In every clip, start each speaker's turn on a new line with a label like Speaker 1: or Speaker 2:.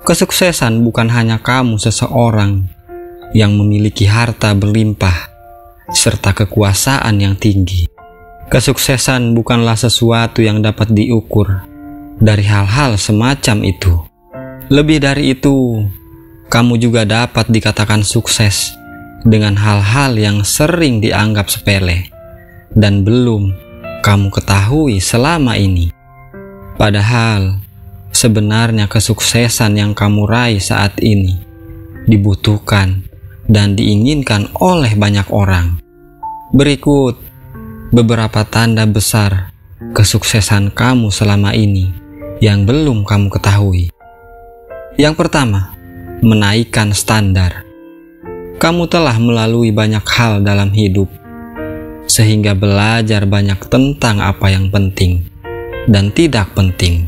Speaker 1: Kesuksesan bukan hanya kamu seseorang yang memiliki harta berlimpah serta kekuasaan yang tinggi. Kesuksesan bukanlah sesuatu yang dapat diukur dari hal-hal semacam itu. Lebih dari itu, kamu juga dapat dikatakan sukses dengan hal-hal yang sering dianggap sepele dan belum kamu ketahui selama ini. Padahal, sebenarnya kesuksesan yang kamu raih saat ini dibutuhkan dan diinginkan oleh banyak orang. Berikut beberapa tanda besar kesuksesan kamu selama ini yang belum kamu ketahui. Yang pertama, menaikkan standar. Kamu telah melalui banyak hal dalam hidup, sehingga belajar banyak tentang apa yang penting dan tidak penting.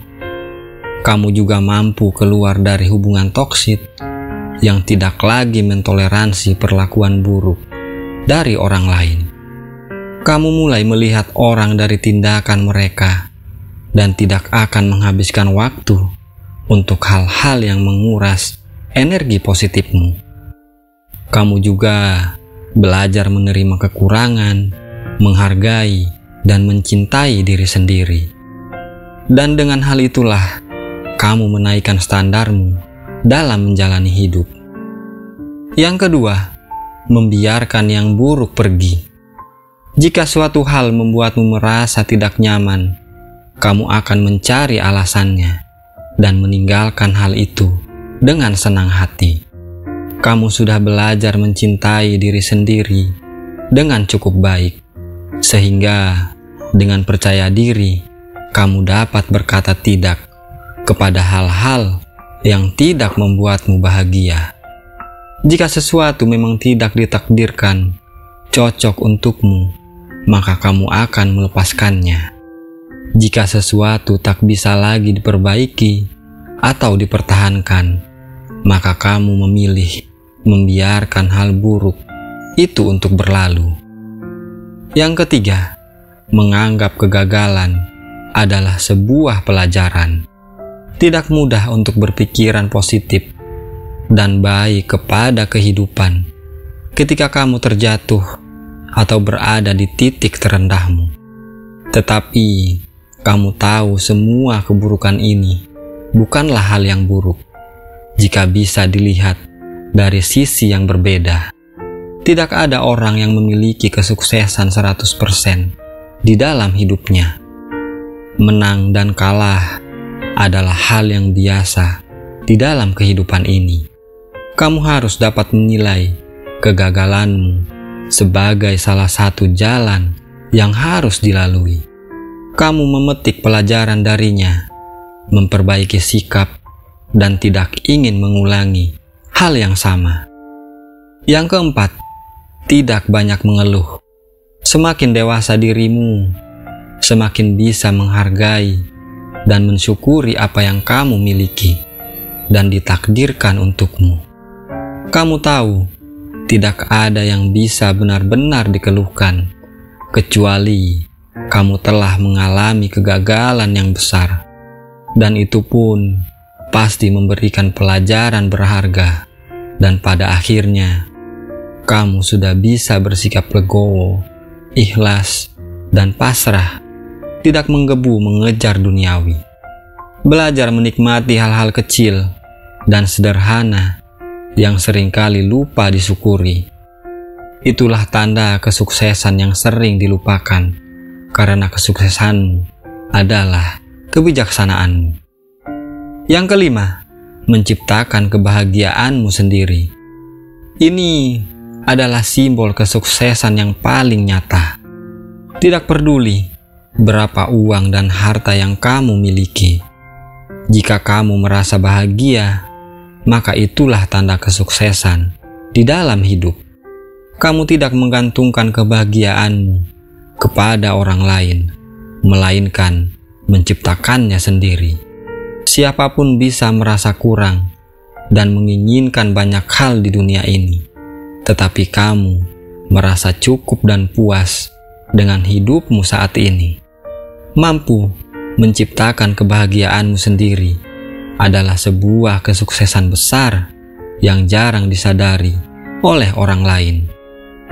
Speaker 1: Kamu juga mampu keluar dari hubungan toksik yang tidak lagi mentoleransi perlakuan buruk dari orang lain. Kamu mulai melihat orang dari tindakan mereka dan tidak akan menghabiskan waktu untuk hal-hal yang menguras energi positifmu. Kamu juga belajar menerima kekurangan, menghargai, dan mencintai diri sendiri. Dan dengan hal itulah kamu menaikkan standarmu dalam menjalani hidup. Yang kedua, membiarkan yang buruk pergi. Jika suatu hal membuatmu merasa tidak nyaman, kamu akan mencari alasannya dan meninggalkan hal itu dengan senang hati. Kamu sudah belajar mencintai diri sendiri dengan cukup baik, sehingga dengan percaya diri, kamu dapat berkata tidak kepada hal-hal yang tidak membuatmu bahagia. Jika sesuatu memang tidak ditakdirkan cocok untukmu, maka kamu akan melepaskannya. Jika sesuatu tak bisa lagi diperbaiki atau dipertahankan, maka kamu memilih membiarkan hal buruk itu untuk berlalu. Yang ketiga, menganggap kegagalan adalah sebuah pelajaran. Tidak mudah untuk berpikiran positif dan baik kepada kehidupan ketika kamu terjatuh atau berada di titik terendahmu. Tetapi kamu tahu semua keburukan ini bukanlah hal yang buruk jika bisa dilihat dari sisi yang berbeda. Tidak ada orang yang memiliki kesuksesan 100% di dalam hidupnya. Menang dan kalah adalah hal yang biasa di dalam kehidupan ini. Kamu harus dapat menilai kegagalanmu sebagai salah satu jalan yang harus dilalui. Kamu memetik pelajaran darinya, memperbaiki sikap, dan tidak ingin mengulangi hal yang sama. Yang keempat, tidak banyak mengeluh. Semakin dewasa dirimu, semakin bisa menghargai dan mensyukuri apa yang kamu miliki dan ditakdirkan untukmu. Kamu tahu, tidak ada yang bisa benar-benar dikeluhkan, kecuali kamu telah mengalami kegagalan yang besar. Dan itu pun pasti memberikan pelajaran berharga, dan pada akhirnya, kamu sudah bisa bersikap legowo, ikhlas, dan pasrah, tidak menggebu mengejar duniawi. Belajar menikmati hal-hal kecil dan sederhana yang seringkali lupa disyukuri. Itulah tanda kesuksesan yang sering dilupakan, karena kesuksesanmu adalah kebijaksanaanmu. Yang kelima, menciptakan kebahagiaanmu sendiri. Ini adalah simbol kesuksesan yang paling nyata. Tidak peduli berapa uang dan harta yang kamu miliki. Jika kamu merasa bahagia, maka itulah tanda kesuksesan di dalam hidup. Kamu tidak menggantungkan kebahagiaanmu kepada orang lain, melainkan menciptakannya sendiri. Siapapun bisa merasa kurang dan menginginkan banyak hal di dunia ini, tetapi kamu merasa cukup dan puas dengan hidupmu saat ini. Mampu menciptakan kebahagiaanmu sendiri adalah sebuah kesuksesan besar yang jarang disadari oleh orang lain.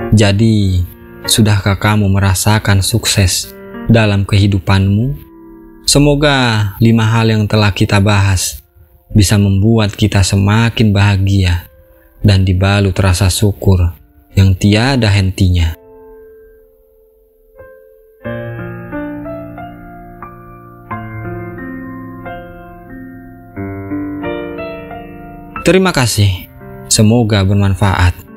Speaker 1: Jadi, sudahkah kamu merasakan sukses dalam kehidupanmu? Semoga 5 hal yang telah kita bahas bisa membuat kita semakin bahagia dan dibalut rasa syukur yang tiada hentinya. Terima kasih. Semoga bermanfaat.